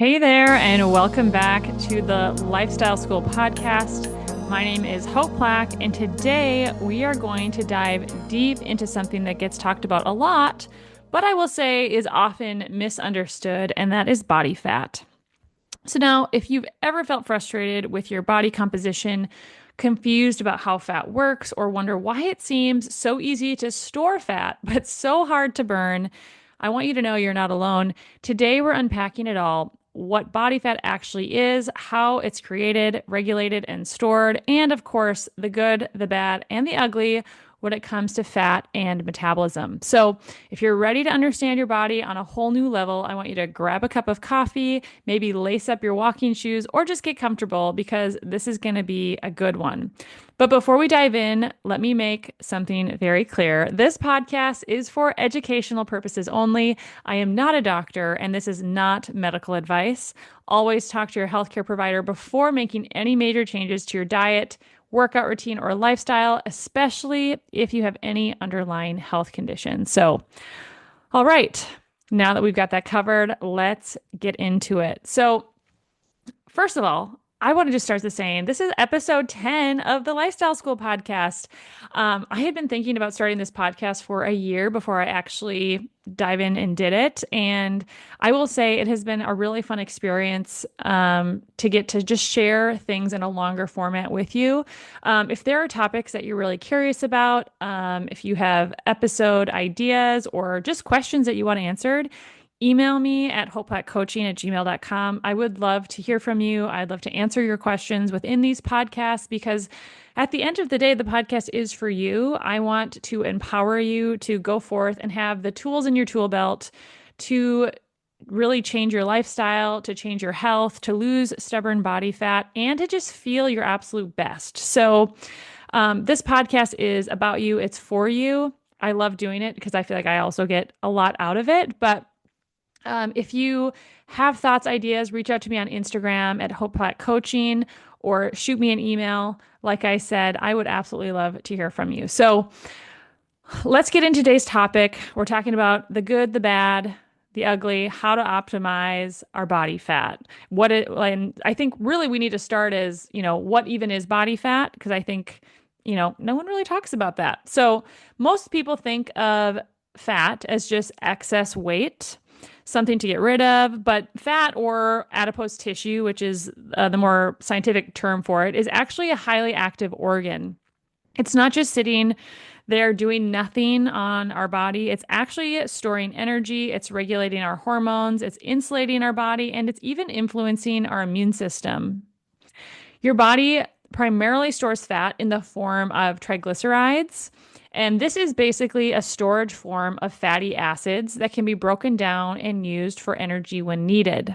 Hey there, and welcome back to the Lifestyle School podcast. My name is Hope Plack, and today we are going to dive deep into something that gets talked about a lot, but I will say is often misunderstood, and that is body fat. So, now, if you've ever felt frustrated with your body composition, confused about how fat works, or wonder why it seems so easy to store fat but so hard to burn, I want you to know you're not alone. Today, we're unpacking it all: what body fat actually is, how it's created, regulated, and stored, and of course, the good, the bad, and the ugly when it comes to fat and metabolism. So, if you're ready to understand your body on a whole new level, I want you to grab a cup of coffee, maybe lace up your walking shoes, or just get comfortable because this is going to be a good one. But before we dive in, let me make something very clear. This podcast is for educational purposes only. I am not a doctor, and this is not medical advice. Always talk to your healthcare provider before making any major changes to your diet, workout routine, or lifestyle, especially if you have any underlying health conditions. So, all right, now that we've got that covered, let's get into it. So, first of all, I want to just start the saying this is episode 10 of the Lifestyle School podcast. I had been thinking about starting this podcast for a year before I actually dive in and did it. And I will say it has been a really fun experience to get to just share things in a longer format with you. If there are topics that you're really curious about, if you have episode ideas or just questions that you want answered, email me at hopecoaching@gmail.com. I would love to hear from you. I'd love to answer your questions within these podcasts because at the end of the day, the podcast is for you. I want to empower you to go forth and have the tools in your tool belt to really change your lifestyle, to change your health, to lose stubborn body fat, and to just feel your absolute best. So, this podcast is about you. It's for you. I love doing it because I feel like I also get a lot out of it. But if you have thoughts, ideas, reach out to me on Instagram at Hope Platt Coaching or shoot me an email. Like I said, I would absolutely love to hear from you. So let's get into today's topic. We're talking about the good, the bad, the ugly, how to optimize our body fat. And I think really we need to start as, what even is body fat? Because I think, no one really talks about that. So most people think of fat as just excess weight, something to get rid of, but fat or adipose tissue, which is the more scientific term for it, is actually a highly active organ. It's not just sitting there doing nothing on our body. It's actually storing energy, it's regulating our hormones, it's insulating our body, and it's even influencing our immune system. Your body primarily stores fat in the form of triglycerides. And this is basically a storage form of fatty acids that can be broken down and used for energy when needed.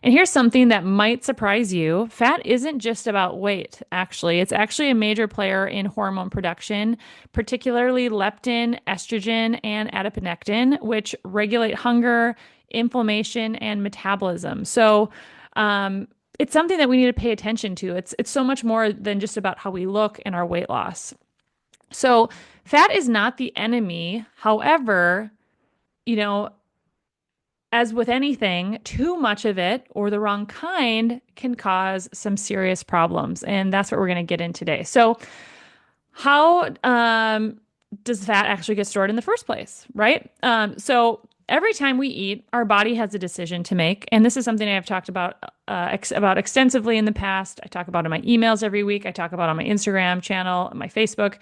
And here's something that might surprise you. Fat isn't just about weight, actually. It's actually a major player in hormone production, particularly leptin, estrogen, and adiponectin, which regulate hunger, inflammation, and metabolism. So, it's something that we need to pay attention to. It's so much more than just about how we look and our weight loss. So, fat is not the enemy. However, you know, as with anything, too much of it or the wrong kind can cause some serious problems. And that's what we're going to get in today. So, how does fat actually get stored in the first place, right? So, every time we eat, our body has a decision to make. And this is something I have talked about extensively in the past. I talk about in my emails every week. I talk about on my Instagram channel, my Facebook.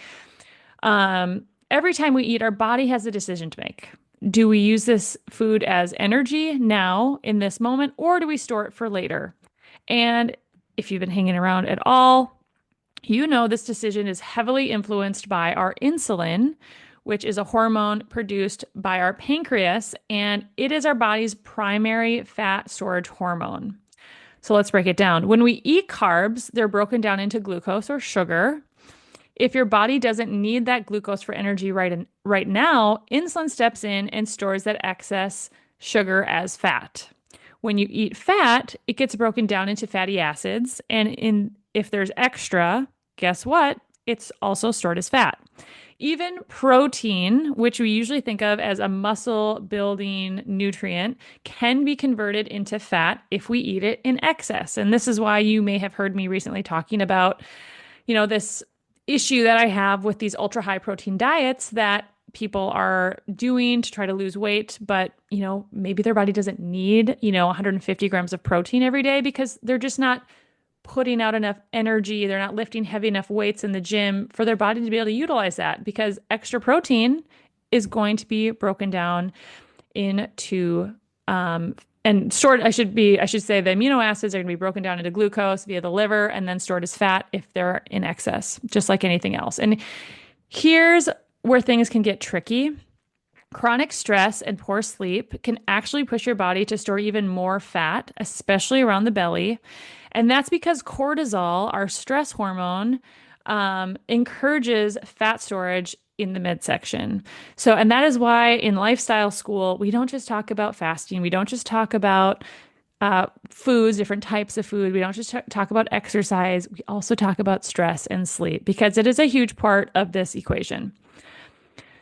Every time we eat, our body has a decision to make. Do we use this food as energy now in this moment, or do we store it for later? And if you've been hanging around at all, you know this decision is heavily influenced by our insulin, which is a hormone produced by our pancreas, and it is our body's primary fat storage hormone. So let's break it down. When we eat carbs, they're broken down into glucose or sugar. If your body doesn't need that glucose for energy right now, insulin steps in and stores that excess sugar as fat. When you eat fat, it gets broken down into fatty acids, and if there's extra, guess what? It's also stored as fat. Even protein, which we usually think of as a muscle building nutrient, can be converted into fat if we eat it in excess. And this is why you may have heard me recently talking about, this issue that I have with these ultra high protein diets that people are doing to try to lose weight, but maybe their body doesn't need, 150 grams of protein every day because they're just not putting out enough energy. They're not lifting heavy enough weights in the gym for their body to be able to utilize that because extra protein is going to be broken down into and stored. I should say the amino acids are going to be broken down into glucose via the liver and then stored as fat if they're in excess, just like anything else. And here's where things can get tricky. Chronic stress and poor sleep can actually push your body to store even more fat, especially around the belly. And that's because cortisol, our stress hormone, encourages fat storage in the midsection. So, and that is why in lifestyle school, we don't just talk about fasting. We don't just talk about foods, different types of food. We don't just talk about exercise. We also talk about stress and sleep because it is a huge part of this equation.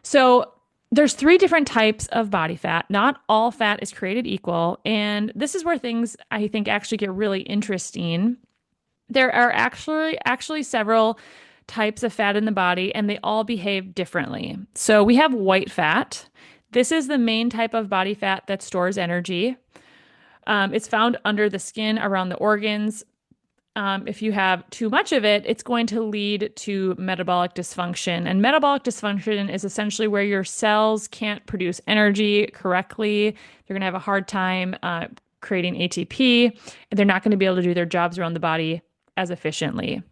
So there's three different types of body fat. Not all fat is created equal. And this is where things I think actually get really interesting. There are actually several types of fat in the body, and they all behave differently. So we have white fat. This is the main type of body fat that stores energy. It's found under the skin around the organs. If you have too much of it, it's going to lead to metabolic dysfunction. And metabolic dysfunction is essentially where your cells can't produce energy correctly. They're going to have a hard time creating ATP, and they're not going to be able to do their jobs around the body as efficiently.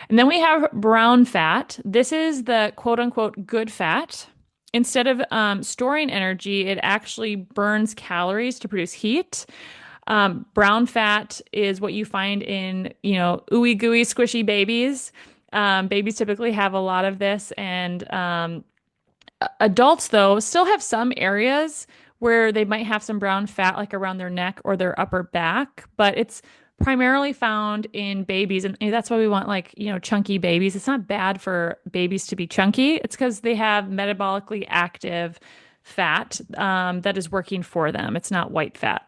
And then we have brown fat. This is the quote unquote good fat. Instead of storing energy, it actually burns calories to produce heat. Brown fat is what you find in, ooey gooey squishy babies. Babies typically have a lot of this, and adults, though, still have some areas where they might have some brown fat, like around their neck or their upper back, but it's primarily found in babies. And that's why we want chunky babies. It's not bad for babies to be chunky. It's because they have metabolically active fat that is working for them. It's not white fat.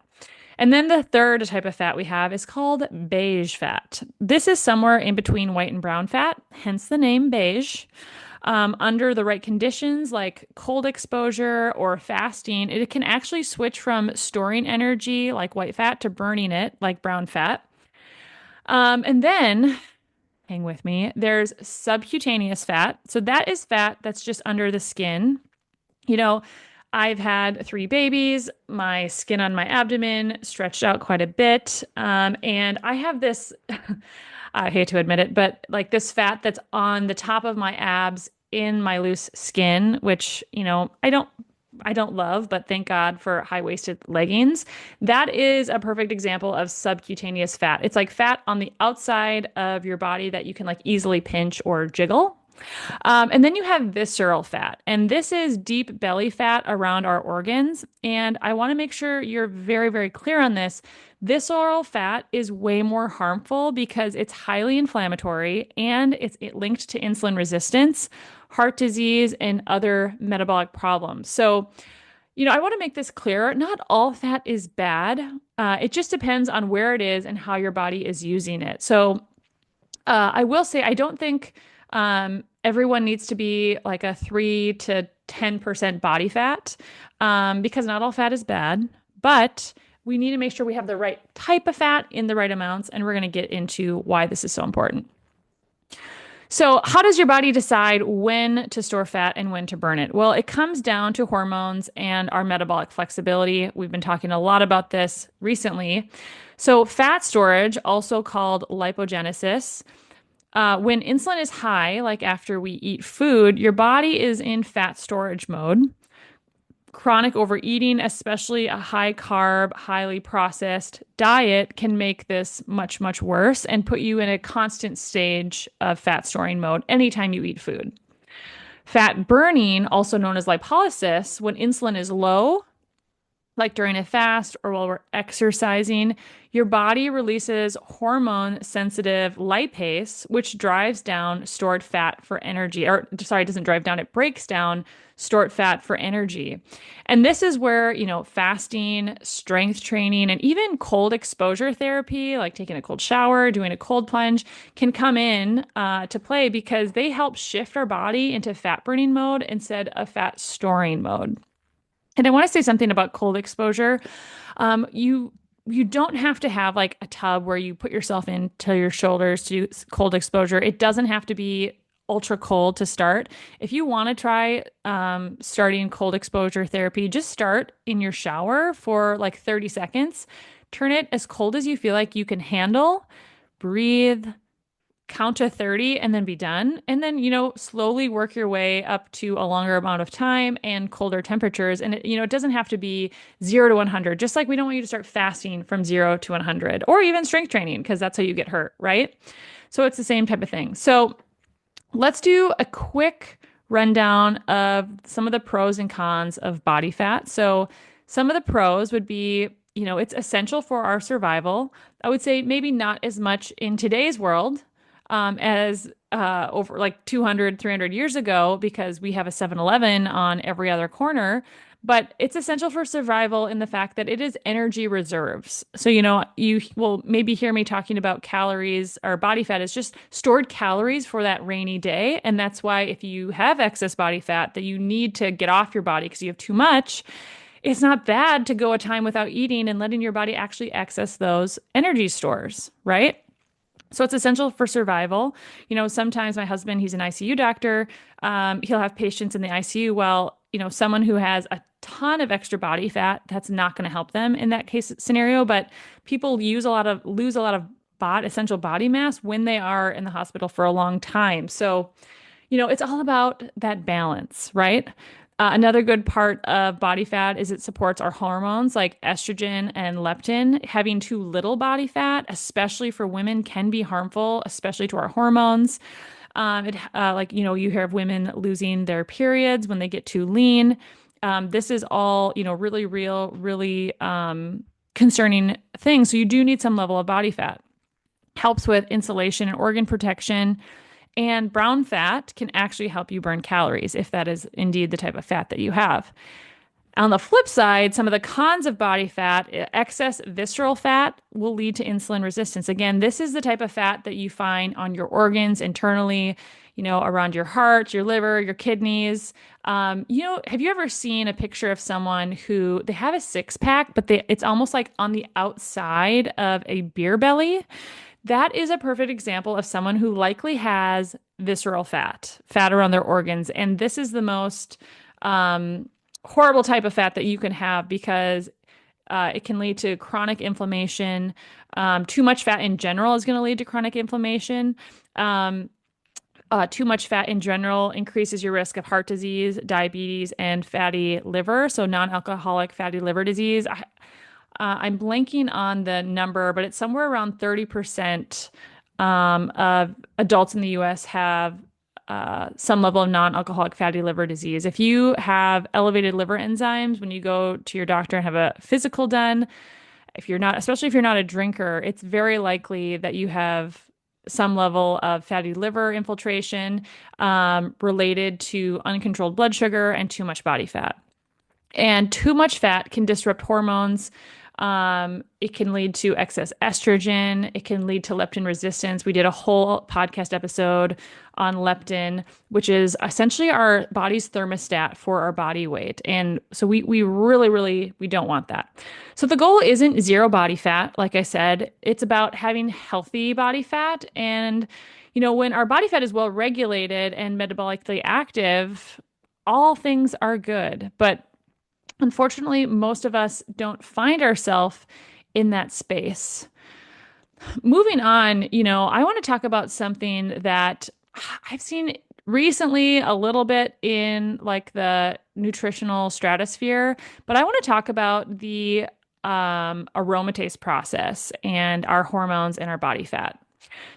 And then the third type of fat we have is called beige fat. This is somewhere in between white and brown fat, hence the name beige. Under the right conditions, like cold exposure or fasting, it can actually switch from storing energy, like white fat, to burning it, like brown fat. And then, hang with me, there's subcutaneous fat. So that is fat that's just under the skin. I've had 3 babies, my skin on my abdomen stretched out quite a bit. And I have this, I hate to admit it, but like this fat that's on the top of my abs in my loose skin, which, I don't love, but thank God for high-waisted leggings. That is a perfect example of subcutaneous fat. It's like fat on the outside of your body that you can easily pinch or jiggle. And then you have visceral fat, and this is deep belly fat around our organs. And I want to make sure you're very, very clear on this. Visceral fat is way more harmful because it's highly inflammatory and it's linked to insulin resistance, heart disease, and other metabolic problems. So, I want to make this clear. Not all fat is bad. It just depends on where it is and how your body is using it. So, I will say, I don't think everyone needs to be like a 3 to 10% body fat because not all fat is bad, but we need to make sure we have the right type of fat in the right amounts, and we're going to get into why this is so important. So how does your body decide when to store fat and when to burn it? Well, it comes down to hormones and our metabolic flexibility. We've been talking a lot about this recently. So fat storage, also called lipogenesis, when insulin is high, like after we eat food, your body is in fat storage mode. Chronic overeating, especially a high carb, highly processed diet, can make this much, much worse and put you in a constant stage of fat storing mode anytime you eat food. Fat burning, also known as lipolysis, when insulin is low, like during a fast or while we're exercising, your body releases hormone sensitive lipase, which drives down stored fat for energy. Or, sorry, it doesn't drive down, it breaks down stored fat for energy. And this is where, fasting, strength training, and even cold exposure therapy, like taking a cold shower, doing a cold plunge, can come in to play because they help shift our body into fat burning mode instead of fat storing mode. And I want to say something about cold exposure. You don't have to have like a tub where you put yourself into your shoulders to do cold exposure. It doesn't have to be ultra cold to start. If you want to try starting cold exposure therapy, just start in your shower for like 30 seconds. Turn it as cold as you feel like you can handle. Breathe, count to 30 and then be done. And then, slowly work your way up to a longer amount of time and colder temperatures. And it doesn't have to be 0 to 100, just like we don't want you to start fasting from 0 to 100 or even strength training because that's how you get hurt, right? So it's the same type of thing. So let's do a quick rundown of some of the pros and cons of body fat. So some of the pros would be, it's essential for our survival. I would say maybe not as much in today's world as over like 200, 300 years ago, because we have a 7-Eleven on every other corner. But it's essential for survival in the fact that it is energy reserves. So, you will maybe hear me talking about calories or body fat is just stored calories for that rainy day. And that's why if you have excess body fat that you need to get off your body because you have too much, it's not bad to go a time without eating and letting your body actually access those energy stores, right? So it's essential for survival. Sometimes my husband, he's an ICU doctor. He'll have patients in the ICU. Well, someone who has a ton of extra body fat, that's not going to help them in that case scenario. But people lose a lot of essential body mass when they are in the hospital for a long time. So it's all about that balance, right? Another good part of body fat is it supports our hormones like estrogen and leptin. Having too little body fat, especially for women, can be harmful, especially to our hormones. You hear of women losing their periods when they get too lean. This is all, really real, really concerning things. So you do need some level of body fat. Helps with insulation and organ protection. And brown fat can actually help you burn calories if that is indeed the type of fat that you have. On the flip side, some of the cons of body fat, excess visceral fat will lead to insulin resistance. Again, this is the type of fat that you find on your organs internally, around your heart, your liver, your kidneys. Have you ever seen a picture of someone who they have a six pack, but it's almost like on the outside of a beer belly? That is a perfect example of someone who likely has visceral fat around their organs. And this is the most horrible type of fat that you can have because it can lead to chronic inflammation. Too much fat in general is going to lead to chronic inflammation. Too much fat in general increases your risk of heart disease, diabetes, and fatty liver. So non-alcoholic fatty liver disease. I'm blanking on the number, but it's somewhere around 30% of adults in the US have some level of non-alcoholic fatty liver disease. If you have elevated liver enzymes when you go to your doctor and have a physical done, especially if you're not a drinker, it's very likely that you have some level of fatty liver infiltration related to uncontrolled blood sugar and too much body fat. And too much fat can disrupt hormones. It can lead to excess estrogen. It can lead to leptin resistance. We did a whole podcast episode on leptin, which is essentially our body's thermostat for our body weight. And so we really, really, we don't want that. So the goal isn't zero body fat. Like I said, it's about having healthy body fat. And, when our body fat is well regulated and metabolically active, all things are good. But unfortunately, most of us don't find ourselves in that space. Moving on, I want to talk about something that I've seen recently a little bit in like the nutritional stratosphere, but I want to talk about the aromatase process and our hormones and our body fat.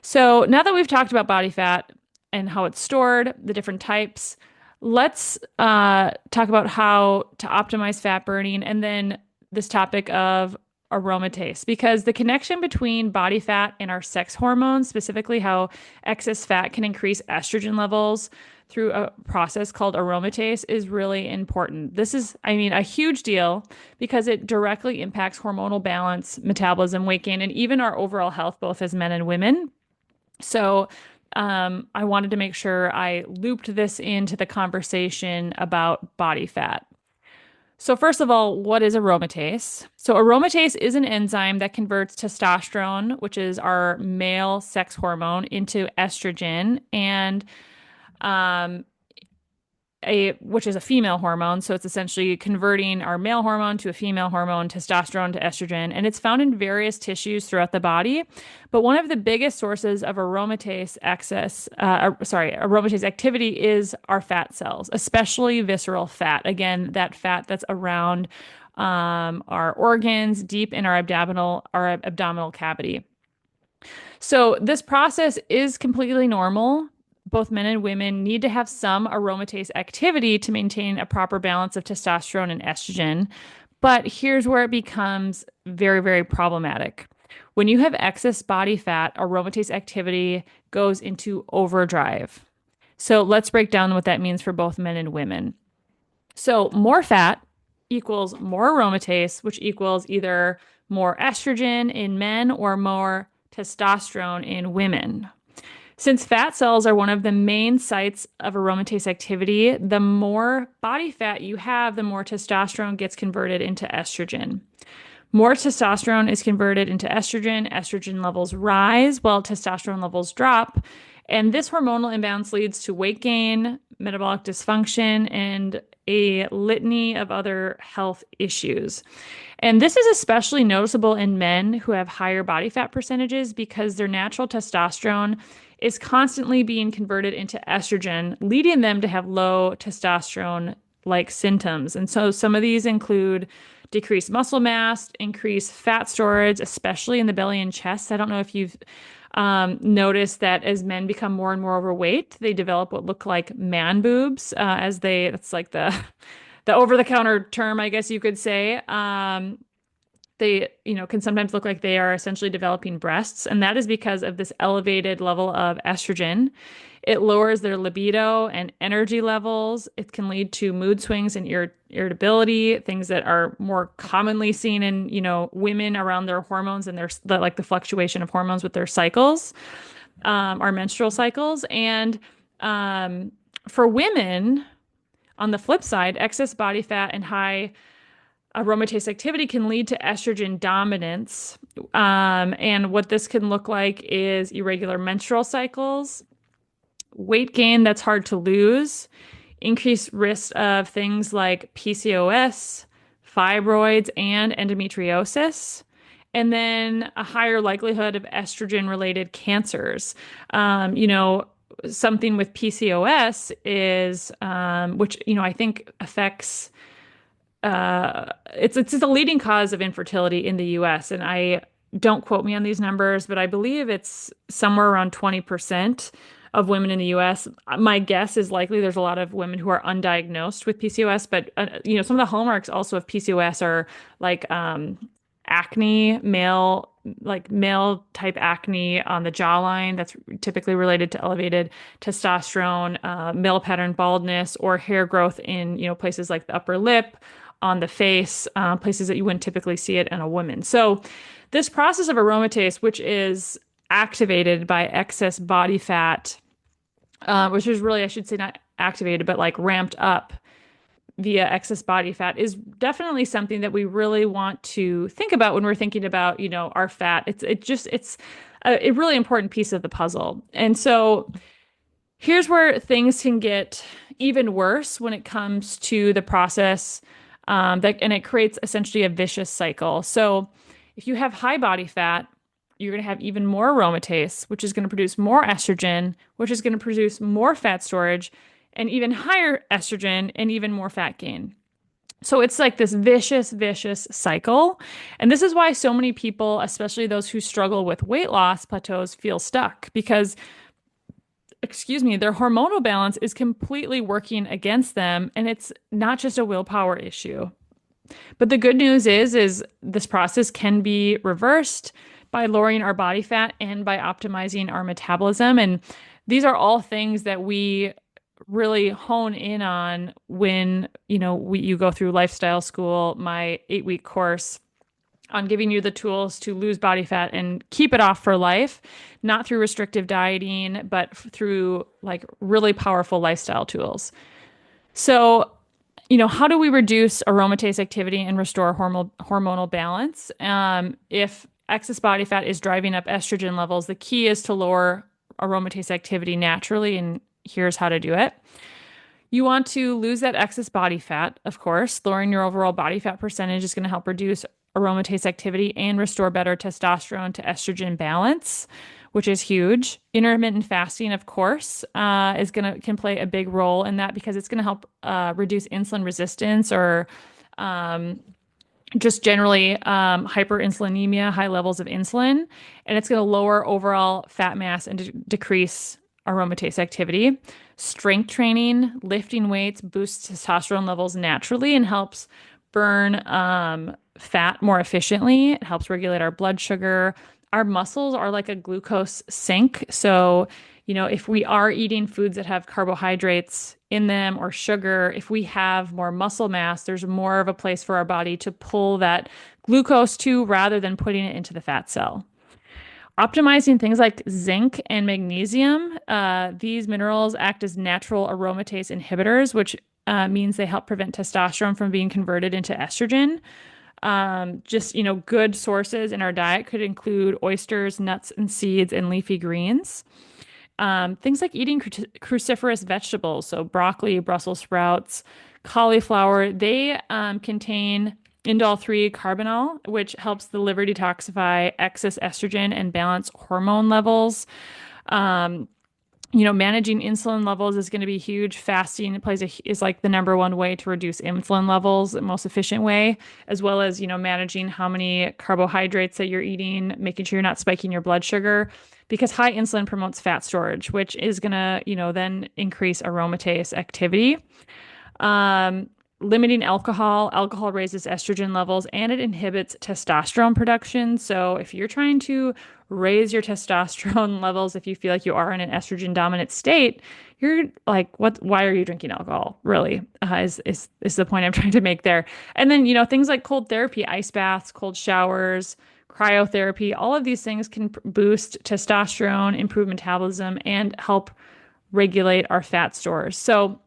So now that we've talked about body fat and how it's stored, the different types, let's talk about how to optimize fat burning and then this topic of aromatase because the connection between body fat and our sex hormones, specifically how excess fat can increase estrogen levels through a process called aromatase, is really important. This is, I mean, a huge deal because it directly impacts hormonal balance, metabolism, weight gain, and even our overall health, both as men and women. So, I wanted to make sure I looped this into the conversation about body fat. So, first of all, what is aromatase? So, aromatase is an enzyme that converts testosterone, which is our male sex hormone, into estrogen, and um, which is a female hormone. So it's essentially converting our male hormone to a female hormone, testosterone to estrogen, and it's found in various tissues throughout the body. But one of the biggest sources of aromatase activity is our fat cells, especially visceral fat. Again, that fat that's around our organs, deep in our abdominal cavity. So this process is completely normal. Both men and women need to have some aromatase activity to maintain a proper balance of testosterone and estrogen. But here's where it becomes very, very problematic. When you have excess body fat, aromatase activity goes into overdrive. So let's break down what that means for both men and women. So more fat equals more aromatase, which equals either more estrogen in men or more testosterone in women. Since fat cells are one of the main sites of aromatase activity, the more body fat you have, the more testosterone gets converted into estrogen. More testosterone is converted into estrogen, estrogen levels rise while testosterone levels drop. And this hormonal imbalance leads to weight gain, metabolic dysfunction, and a litany of other health issues. And this is especially noticeable in men who have higher body fat percentages because their natural testosterone is constantly being converted into estrogen, leading them to have low testosterone like symptoms. And so some of these include decreased muscle mass, increased fat storage, especially in the belly and chest. I don't know if you've noticed that as men become more and more overweight, they develop what look like man boobs, that's like the over-the-counter term, I guess you could say. They, can sometimes look like they are essentially developing breasts, and that is because of this elevated level of estrogen. It lowers their libido and energy levels. It can lead to mood swings and irritability, things that are more commonly seen in, women around their hormones and the fluctuation of hormones with their cycles, our menstrual cycles. And for women, on the flip side, excess body fat and high aromatase activity can lead to estrogen dominance. And what this can look like is irregular menstrual cycles, weight gain that's hard to lose, increased risk of things like PCOS, fibroids, and endometriosis, and then a higher likelihood of estrogen related cancers. Something with PCOS is, which, I think affects it's a leading cause of infertility in the US. And I don't quote me on these numbers, but I believe it's somewhere around 20% of women in the US. My guess is likely there's a lot of women who are undiagnosed with PCOS, but some of the hallmarks also of PCOS are like acne, male type acne on the jawline that's typically related to elevated testosterone, male pattern baldness, or hair growth in places like the upper lip, on the face, places that you wouldn't typically see it in a woman. So this process of aromatase, which is activated by excess body fat, which is really, I should say, not activated, but like ramped up via excess body fat, is definitely something that we really want to think about when we're thinking about, our fat. It's a really important piece of the puzzle. And so here's where things can get even worse when it comes to the process, and it creates essentially a vicious cycle. So if you have high body fat, you're going to have even more aromatase, which is going to produce more estrogen, which is going to produce more fat storage, and even higher estrogen and even more fat gain. So it's like this vicious, vicious cycle. And this is why so many people, especially those who struggle with weight loss plateaus, feel stuck because, their hormonal balance is completely working against them. And it's not just a willpower issue. But the good news is this process can be reversed by lowering our body fat and by optimizing our metabolism. And these are all things that we really hone in on when, you go through lifestyle school, my 8-week course on giving you the tools to lose body fat and keep it off for life, not through restrictive dieting, but through like really powerful lifestyle tools. So, how do we reduce aromatase activity and restore hormonal balance? If excess body fat is driving up estrogen levels, the key is to lower aromatase activity naturally, and here's how to do it. You want to lose that excess body fat, of course. Lowering your overall body fat percentage is going to help reduce aromatase activity and restore better testosterone to estrogen balance, which is huge. Intermittent fasting, of course, can play a big role in that because it's going to help reduce insulin resistance or just generally hyperinsulinemia, high levels of insulin, and it's going to lower overall fat mass and decrease aromatase activity. Strength training, lifting weights boosts testosterone levels naturally and helps burn fat more efficiently. It helps regulate our blood sugar. Our muscles are like a glucose sink. So, if we are eating foods that have carbohydrates in them or sugar, if we have more muscle mass, there's more of a place for our body to pull that glucose to rather than putting it into the fat cell. Optimizing things like zinc and magnesium. These minerals act as natural aromatase inhibitors, which means they help prevent testosterone from being converted into estrogen. Good sources in our diet could include oysters, nuts and seeds, and leafy greens. Things like eating cruciferous vegetables, so broccoli, Brussels sprouts, cauliflower, they contain indole-3 carbinol, which helps the liver detoxify excess estrogen and balance hormone levels. Managing insulin levels is going to be huge. Fasting is like the number one way to reduce insulin levels, the most efficient way, as well as, managing how many carbohydrates that you're eating, making sure you're not spiking your blood sugar, because high insulin promotes fat storage, which is going to, then increase aromatase activity. Limiting alcohol. Alcohol raises estrogen levels and it inhibits testosterone production. So if you're trying to raise your testosterone levels, if you feel like you are in an estrogen dominant state, you're like, why are you drinking alcohol? Really, is the point I'm trying to make there. And then, things like cold therapy, ice baths, cold showers, cryotherapy, all of these things can boost testosterone, improve metabolism, and help regulate our fat stores. So,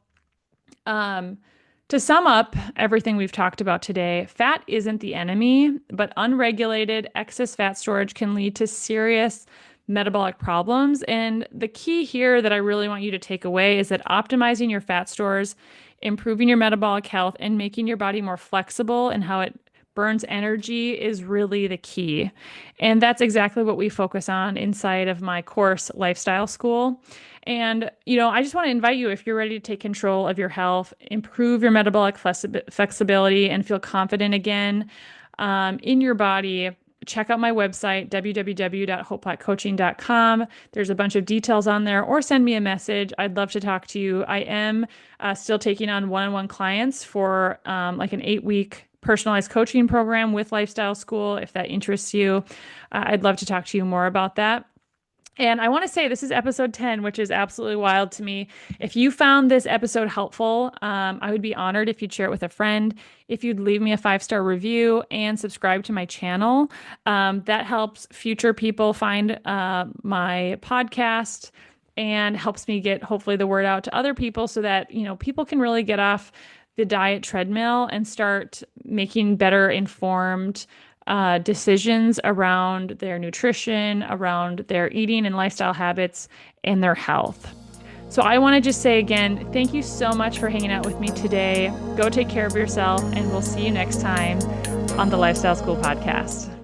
to sum up everything we've talked about today, fat isn't the enemy, but unregulated excess fat storage can lead to serious metabolic problems. And the key here that I really want you to take away is that optimizing your fat stores, improving your metabolic health, and making your body more flexible in how it burns energy is really the key. And that's exactly what we focus on inside of my course, Lifestyle School. And, I just want to invite you, if you're ready to take control of your health, improve your metabolic flexibility, and feel confident again in your body, check out my website, www.hopeplattcoaching.com. There's a bunch of details on there, or send me a message. I'd love to talk to you. I am still taking on one-on-one clients for like an 8-week personalized coaching program with Lifestyle School. If that interests you, I'd love to talk to you more about that. And I want to say this is episode 10, which is absolutely wild to me. If you found this episode helpful, I would be honored if you'd share it with a friend, if you'd leave me a 5-star review and subscribe to my channel. That helps future people find my podcast and helps me get hopefully the word out to other people so that, people can really get off the diet treadmill and start making better informed decisions around their nutrition, around their eating and lifestyle habits, and their health. So I want to just say again, thank you so much for hanging out with me today. Go take care of yourself, and we'll see you next time on the Lifestyle School podcast.